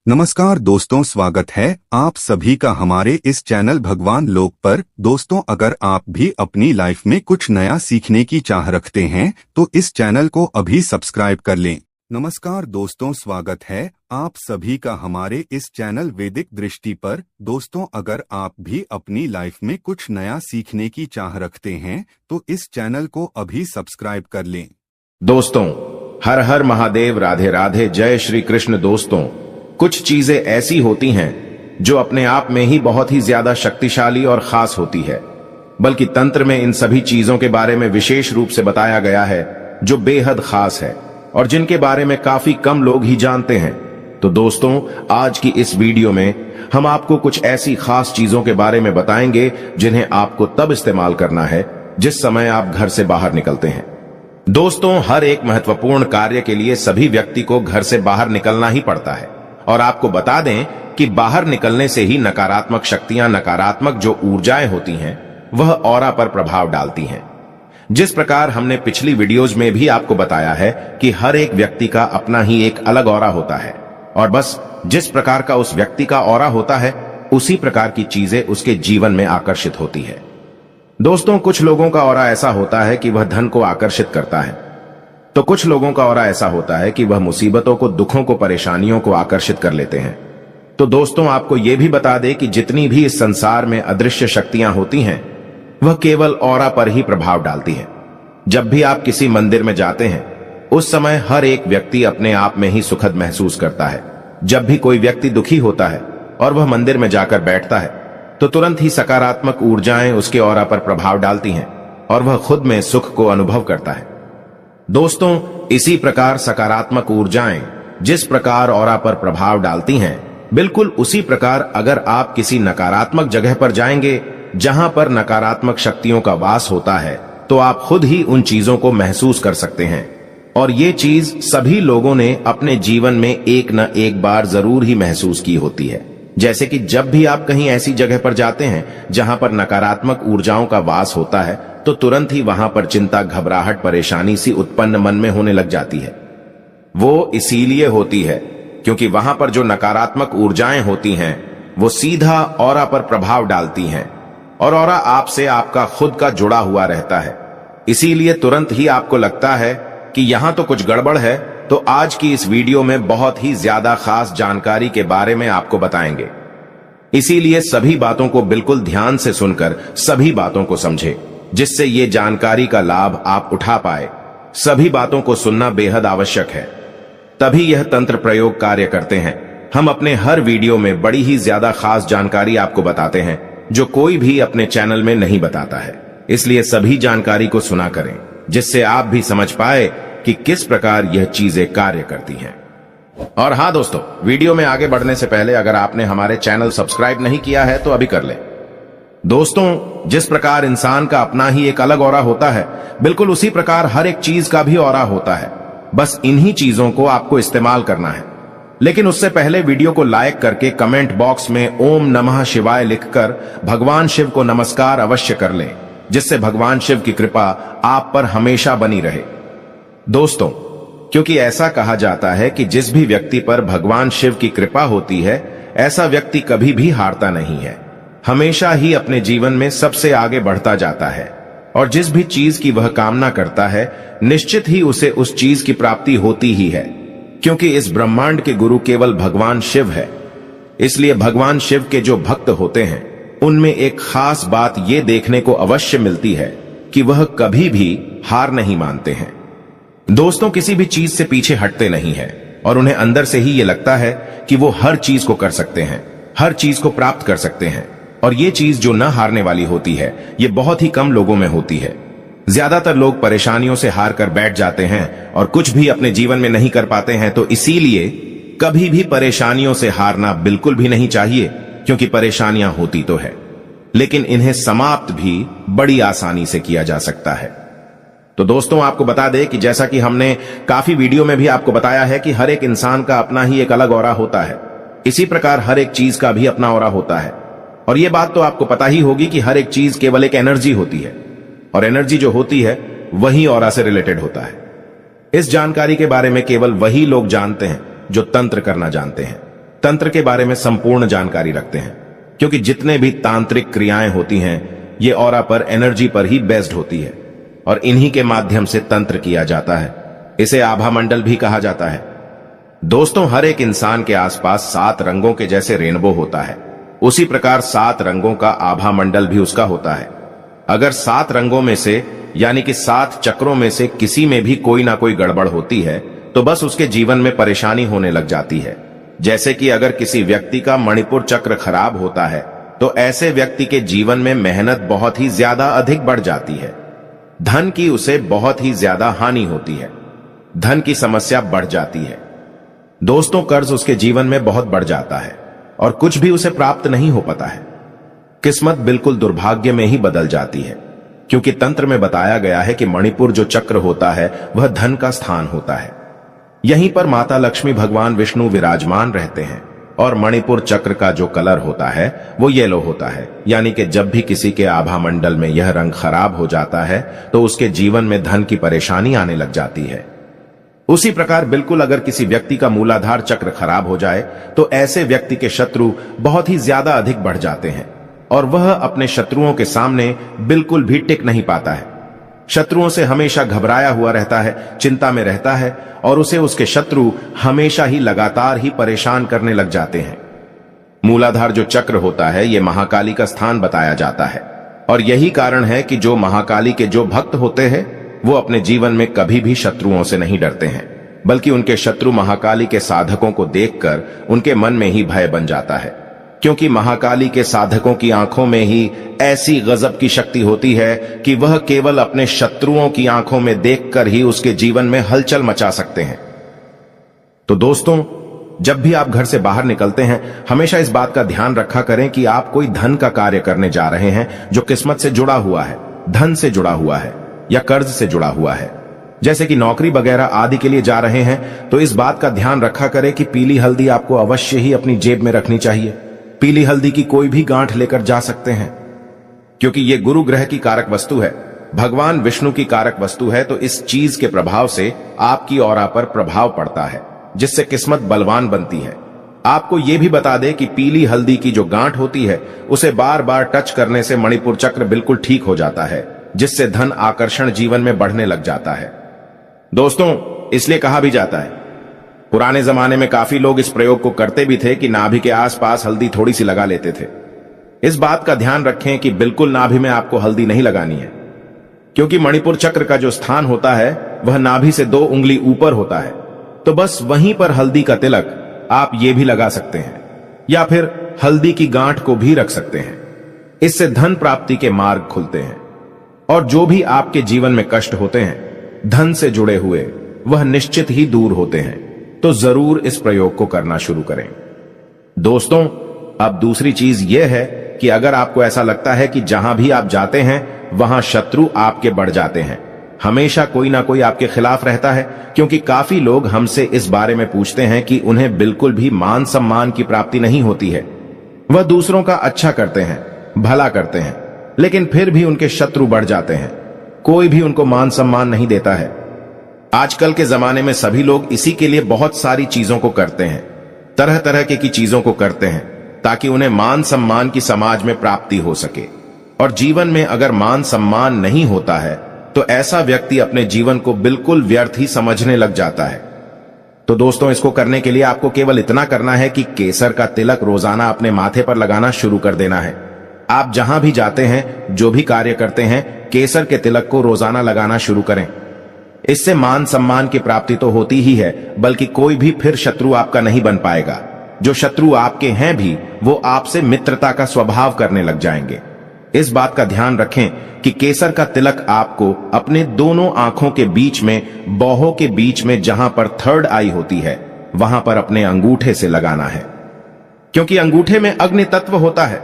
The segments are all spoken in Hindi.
नमस्कार दोस्तों, स्वागत है आप सभी का हमारे इस चैनल भगवान लोक पर। दोस्तों, अगर आप भी अपनी लाइफ में कुछ नया सीखने की चाह रखते हैं तो इस चैनल को अभी सब्सक्राइब कर लें। नमस्कार दोस्तों, स्वागत है आप सभी का हमारे इस चैनल वैदिक दृष्टि पर। दोस्तों, अगर आप भी अपनी लाइफ में कुछ नया सीखने की चाह रखते हैं तो इस चैनल को अभी सब्सक्राइब कर लें। दोस्तों, हर हर महादेव, राधे राधे, जय श्री कृष्ण। दोस्तों, कुछ चीजें ऐसी होती हैं जो अपने आप में ही बहुत ही ज्यादा शक्तिशाली और खास होती है, बल्कि तंत्र में इन सभी चीजों के बारे में विशेष रूप से बताया गया है जो बेहद खास है और जिनके बारे में काफी कम लोग ही जानते हैं। तो दोस्तों, आज की इस वीडियो में हम आपको कुछ ऐसी खास चीजों के बारे में बताएंगे जिन्हें आपको तब इस्तेमाल करना है जिस समय आप घर से बाहर निकलते हैं। दोस्तों, हर एक महत्वपूर्ण कार्य के लिए सभी व्यक्ति को घर से बाहर निकलना ही पड़ता है और आपको बता दें कि बाहर निकलने से ही नकारात्मक शक्तियां, नकारात्मक जो ऊर्जाएं होती हैं, वह ऑरा पर प्रभाव डालती हैं। जिस प्रकार हमने पिछली वीडियोज में भी आपको बताया है कि हर एक व्यक्ति का अपना ही एक अलग ऑरा होता है और बस जिस प्रकार का उस व्यक्ति का ऑरा होता है उसी प्रकार की चीजें उसके जीवन में आकर्षित होती है। दोस्तों, कुछ लोगों का ऑरा ऐसा होता है कि वह धन को आकर्षित करता है, तो कुछ लोगों का ऑरा ऐसा होता है कि वह मुसीबतों को, दुखों को, परेशानियों को आकर्षित कर लेते हैं। तो दोस्तों, आपको यह भी बता दें कि जितनी भी इस संसार में अदृश्य शक्तियां होती हैं वह केवल ऑरा पर ही प्रभाव डालती हैं। जब भी आप किसी मंदिर में जाते हैं उस समय हर एक व्यक्ति अपने आप में ही सुखद महसूस करता है। जब भी कोई व्यक्ति दुखी होता है और वह मंदिर में जाकर बैठता है तो तुरंत ही सकारात्मक ऊर्जाएं उसके ऑरा पर प्रभाव डालती हैं और वह खुद में सुख को अनुभव करता है। दोस्तों, इसी प्रकार सकारात्मक ऊर्जाएं जिस प्रकार ऑरा पर प्रभाव डालती हैं, बिल्कुल उसी प्रकार अगर आप किसी नकारात्मक जगह पर जाएंगे जहां पर नकारात्मक शक्तियों का वास होता है तो आप खुद ही उन चीजों को महसूस कर सकते हैं। और ये चीज सभी लोगों ने अपने जीवन में एक न एक बार जरूर ही महसूस की होती है। जैसे कि जब भी आप कहीं ऐसी जगह पर जाते हैं जहां पर नकारात्मक ऊर्जाओं का वास होता है तो तुरंत ही वहां पर चिंता, घबराहट, परेशानी सी उत्पन्न मन में होने लग जाती है। वो इसीलिए होती है क्योंकि वहां पर जो नकारात्मक ऊर्जाएं होती हैं वो सीधा ऑरा पर प्रभाव डालती हैं और ऑरा आपसे, आपका खुद का जुड़ा हुआ रहता है। इसीलिए तुरंत ही आपको लगता है कि यहां तो कुछ गड़बड़ है। तो आज की इस वीडियो में बहुत ही ज्यादा खास जानकारी के बारे में आपको बताएंगे। इसीलिए सभी बातों को बिल्कुल ध्यान से सुनकर सभी बातों को समझे जिससे ये जानकारी का लाभ आप उठा पाए। सभी बातों को सुनना बेहद आवश्यक है, तभी यह तंत्र प्रयोग कार्य करते हैं। हम अपने हर वीडियो में बड़ी ही ज्यादा खास जानकारी आपको बताते हैं जो कोई भी अपने चैनल में नहीं बताता है। इसलिए सभी जानकारी को सुना करें जिससे आप भी समझ पाए कि किस प्रकार यह चीजें कार्य करती हैं। और हां दोस्तों, वीडियो में आगे बढ़ने से पहले अगर आपने हमारे चैनल सब्सक्राइब नहीं किया है तो अभी कर लें। दोस्तों, जिस प्रकार इंसान का अपना ही एक अलग ऑरा होता है, बिल्कुल उसी प्रकार हर एक चीज का भी ऑरा होता है। बस इन्हीं चीजों को आपको इस्तेमाल करना है। लेकिन उससे पहले वीडियो को लाइक करके कमेंट बॉक्स में ओम नमः शिवाय लिखकर भगवान शिव को नमस्कार अवश्य कर लें, जिससे भगवान शिव की कृपा आप पर हमेशा बनी रहे। दोस्तों, क्योंकि ऐसा कहा जाता है कि जिस भी व्यक्ति पर भगवान शिव की कृपा होती है ऐसा व्यक्ति कभी भी हारता नहीं है, हमेशा ही अपने जीवन में सबसे आगे बढ़ता जाता है और जिस भी चीज की वह कामना करता है निश्चित ही उसे उस चीज की प्राप्ति होती ही है, क्योंकि इस ब्रह्मांड के गुरु केवल भगवान शिव है। इसलिए भगवान शिव के जो भक्त होते हैं उनमें एक खास बात ये देखने को अवश्य मिलती है कि वह कभी भी हार नहीं मानते हैं। दोस्तों, किसी भी चीज से पीछे हटते नहीं है और उन्हें अंदर से ही ये लगता है कि वो हर चीज को कर सकते हैं, हर चीज को प्राप्त कर सकते हैं। और ये चीज जो न हारने वाली होती है ये बहुत ही कम लोगों में होती है। ज्यादातर लोग परेशानियों से हार कर बैठ जाते हैं और कुछ भी अपने जीवन में नहीं कर पाते हैं। तो इसीलिए कभी भी परेशानियों से हारना बिल्कुल भी नहीं चाहिए, क्योंकि परेशानियां होती तो है लेकिन इन्हें समाप्त भी बड़ी आसानी से किया जा सकता है। तो दोस्तों, आपको बता दें कि जैसा कि हमने काफी वीडियो में भी आपको बताया है कि हर एक इंसान का अपना ही एक अलग ऑरा होता है, इसी प्रकार हर एक चीज का भी अपना ऑरा होता है। और यह बात तो आपको पता ही होगी कि हर एक चीज केवल एक एनर्जी होती है और एनर्जी जो होती है वही ऑरा से रिलेटेड होता है। इस जानकारी के बारे में केवल वही लोग जानते हैं जो तंत्र करना जानते हैं। तंत्र के बारे में संपूर्ण जानकारी रखते हैं, क्योंकि जितने भी तांत्रिक क्रियाएं होती हैं ये ऑरा पर, एनर्जी पर ही बेस्ड होती है और इन्हीं के माध्यम से तंत्र किया जाता है। इसे आभा मंडल भी कहा जाता है। दोस्तों, हर एक इंसान के आसपास 7 रंगों के जैसे रेनबो होता है, उसी प्रकार 7 रंगों का आभा मंडल भी उसका होता है। अगर 7 रंगों में से यानी कि 7 चक्रों में से किसी में भी कोई ना कोई गड़बड़ होती है तो बस उसके जीवन में परेशानी होने लग जाती है। जैसे कि अगर किसी व्यक्ति का मणिपुर चक्र खराब होता है तो ऐसे व्यक्ति के जीवन में मेहनत बहुत ही ज्यादा अधिक बढ़ जाती है, धन की उसे बहुत ही ज्यादा हानि होती है, धन की समस्या बढ़ जाती है। दोस्तों, कर्ज उसके जीवन में बहुत बढ़ जाता है और कुछ भी उसे प्राप्त नहीं हो पाता है। किस्मत बिल्कुल दुर्भाग्य में ही बदल जाती है, क्योंकि तंत्र में बताया गया है कि मणिपुर जो चक्र होता है वह धन का स्थान होता है। यहीं पर माता लक्ष्मी, भगवान विष्णु विराजमान रहते हैं और मणिपुर चक्र का जो कलर होता है वो येलो होता है, यानी कि जब भी किसी के आभा मंडल में यह रंग खराब हो जाता है तो उसके जीवन में धन की परेशानी आने लग जाती है। उसी प्रकार बिल्कुल अगर किसी व्यक्ति का मूलाधार चक्र खराब हो जाए तो ऐसे व्यक्ति के शत्रु बहुत ही ज्यादा अधिक बढ़ जाते हैं और वह अपने शत्रुओं के सामने बिल्कुल भी टिक नहीं पाता है। शत्रुओं से हमेशा घबराया हुआ रहता है, चिंता में रहता है और उसे उसके शत्रु हमेशा ही लगातार ही परेशान करने लग जाते हैं। मूलाधार जो चक्र होता है ये महाकाली का स्थान बताया जाता है और यही कारण है कि जो महाकाली के जो भक्त होते हैं वो अपने जीवन में कभी भी शत्रुओं से नहीं डरते हैं, बल्कि उनके शत्रु महाकाली के साधकों को देखकर उनके मन में ही भय बन जाता है, क्योंकि महाकाली के साधकों की आंखों में ही ऐसी गजब की शक्ति होती है कि वह केवल अपने शत्रुओं की आंखों में देखकर ही उसके जीवन में हलचल मचा सकते हैं। तो दोस्तों, जब भी आप घर से बाहर निकलते हैं हमेशा इस बात का ध्यान रखा करें कि आप कोई धन का कार्य करने जा रहे हैं जो किस्मत से जुड़ा हुआ है, धन से जुड़ा हुआ है या कर्ज से जुड़ा हुआ है। जैसे कि नौकरी वगैरह आदि के लिए जा रहे हैं तो इस बात का ध्यान रखा करें कि पीली हल्दी आपको अवश्य ही अपनी जेब में रखनी चाहिए। पीली हल्दी की कोई भी गांठ लेकर जा सकते हैं, क्योंकि यह गुरु ग्रह की कारक वस्तु है, भगवान विष्णु की कारक वस्तु है, तो इस चीज के प्रभाव से आपकी ऑरा पर प्रभाव पड़ता है, जिससे किस्मत बलवान बनती है। आपको यह भी बता दें कि पीली हल्दी की जो गांठ होती है उसे बार बार टच करने से मणिपुर चक्र बिल्कुल ठीक हो जाता है, जिससे धन आकर्षण जीवन में बढ़ने लग जाता है। दोस्तों, इसलिए कहा भी जाता है, पुराने जमाने में काफी लोग इस प्रयोग को करते भी थे कि नाभि के आसपास हल्दी थोड़ी सी लगा लेते थे। इस बात का ध्यान रखें कि बिल्कुल नाभि में आपको हल्दी नहीं लगानी है, क्योंकि मणिपुर चक्र का जो स्थान होता है वह नाभि से 2 उंगली ऊपर होता है, तो बस वहीं पर हल्दी का तिलक आप ये भी लगा सकते हैं या फिर हल्दी की गांठ को भी रख सकते हैं। इससे धन प्राप्ति के मार्ग खुलते हैं और जो भी आपके जीवन में कष्ट होते हैं धन से जुड़े हुए वह निश्चित ही दूर होते हैं। तो जरूर इस प्रयोग को करना शुरू करें। दोस्तों, अब दूसरी चीज यह है कि अगर आपको ऐसा लगता है कि जहां भी आप जाते हैं वहां शत्रु आपके बढ़ जाते हैं, हमेशा कोई ना कोई आपके खिलाफ रहता है, क्योंकि काफी लोग हमसे इस बारे में पूछते हैं कि उन्हें बिल्कुल भी मान सम्मान की प्राप्ति नहीं होती है। वह दूसरों का अच्छा करते हैं, भला करते हैं, लेकिन फिर भी उनके शत्रु बढ़ जाते हैं, कोई भी उनको मान सम्मान नहीं देता है। आजकल के जमाने में सभी लोग इसी के लिए बहुत सारी चीजों को करते हैं, तरह तरह की चीजों को करते हैं ताकि उन्हें मान सम्मान की समाज में प्राप्ति हो सके। और जीवन में अगर मान सम्मान नहीं होता है तो ऐसा व्यक्ति अपने जीवन को बिल्कुल व्यर्थ ही समझने लग जाता है। तो दोस्तों, इसको करने के लिए आपको केवल इतना करना है कि केसर का तिलक रोजाना अपने माथे पर लगाना शुरू कर देना है। आप जहां भी जाते हैं, जो भी कार्य करते हैं, केसर के तिलक को रोजाना लगाना शुरू करें। इससे मान सम्मान की प्राप्ति तो होती ही है, बल्कि कोई भी फिर शत्रु आपका नहीं बन पाएगा। जो शत्रु आपके हैं भी वो आपसे मित्रता का स्वभाव करने लग जाएंगे। इस बात का ध्यान रखें कि केसर का तिलक आपको अपने दोनों आंखों के बीच में, बाहों के बीच में जहां पर 3rd आई होती है वहां पर अपने अंगूठे से लगाना है, क्योंकि अंगूठे में अग्नि तत्व होता है।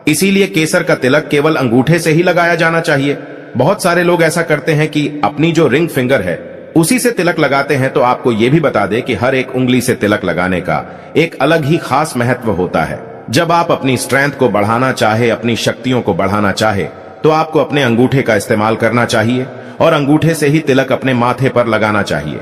इसीलिए केसर का तिलक केवल अंगूठे से ही लगाया जाना चाहिए। बहुत सारे लोग ऐसा करते हैं कि अपनी जो रिंग फिंगर है उसी से तिलक लगाते हैं। तो आपको यह भी बता दें कि हर एक उंगली से तिलक लगाने का एक अलग ही खास महत्व होता है। जब आप अपनी स्ट्रेंथ को बढ़ाना चाहे, अपनी शक्तियों को बढ़ाना चाहे, तो आपको अपने अंगूठे का इस्तेमाल करना चाहिए और अंगूठे से ही तिलक अपने माथे पर लगाना चाहिए।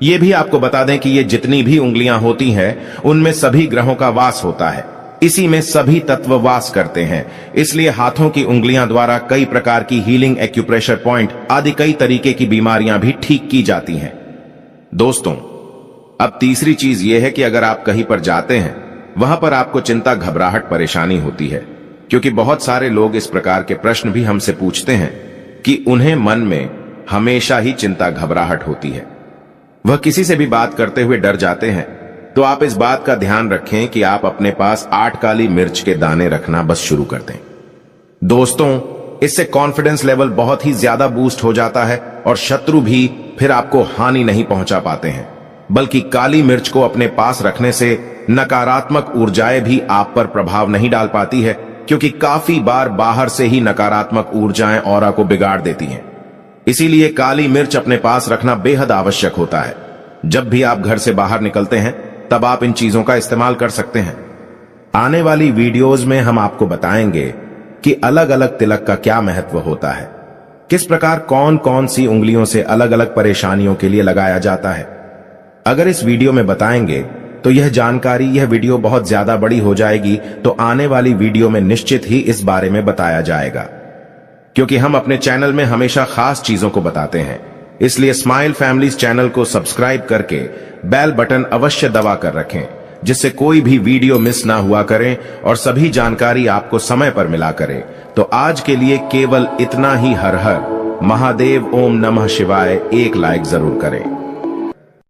ये भी आपको बता दें कि ये जितनी भी उंगलियां होती हैं, उनमें सभी ग्रहों का वास होता है। इसी में सभी तत्व वास करते हैं। इसलिए हाथों की उंगलियां द्वारा कई प्रकार की हीलिंग, एक्यूप्रेशर पॉइंट आदि कई तरीके की बीमारियां भी ठीक की जाती हैं। दोस्तों, अब तीसरी चीज यह है कि अगर आप कहीं पर जाते हैं, वहां पर आपको चिंता, घबराहट, परेशानी होती है, क्योंकि बहुत सारे लोग इस प्रकार के प्रश्न भी हमसे पूछते हैं कि उन्हें मन में हमेशा ही चिंता, घबराहट होती है, वह किसी से भी बात करते हुए डर जाते हैं। तो आप इस बात का ध्यान रखें कि आप अपने पास 8 काली मिर्च के दाने रखना बस शुरू कर दें। दोस्तों, इससे कॉन्फिडेंस लेवल बहुत ही ज्यादा बूस्ट हो जाता है और शत्रु भी फिर आपको हानि नहीं पहुंचा पाते हैं। बल्कि काली मिर्च को अपने पास रखने से नकारात्मक ऊर्जाएं भी आप पर प्रभाव नहीं डाल पाती है, क्योंकि काफी बार बाहर से ही नकारात्मक ऊर्जाएं ऑरा को बिगाड़ देती हैं। इसीलिए काली मिर्च अपने पास रखना बेहद आवश्यक होता है। जब भी आप घर से बाहर निकलते हैं, तब आप इन चीजों का इस्तेमाल कर सकते हैं। आने वाली वीडियोस में हम आपको बताएंगे कि अलग अलग तिलक का क्या महत्व होता है, किस प्रकार कौन कौन सी उंगलियों से अलग अलग परेशानियों के लिए लगाया जाता है। अगर इस वीडियो में बताएंगे तो यह जानकारी, यह वीडियो बहुत ज्यादा बड़ी हो जाएगी, तो आने वाली वीडियो में निश्चित ही इस बारे में बताया जाएगा, क्योंकि हम अपने चैनल में हमेशा खास चीजों को बताते हैं। इसलिए स्माइल फैमिलीज चैनल को सब्सक्राइब करके बेल बटन अवश्य दबा कर रखें, जिससे कोई भी वीडियो मिस ना हुआ करें और सभी जानकारी आपको समय पर मिला करे। तो आज के लिए केवल इतना ही। हर हर महादेव, ओम नमः शिवाय एक लाइक जरूर करें।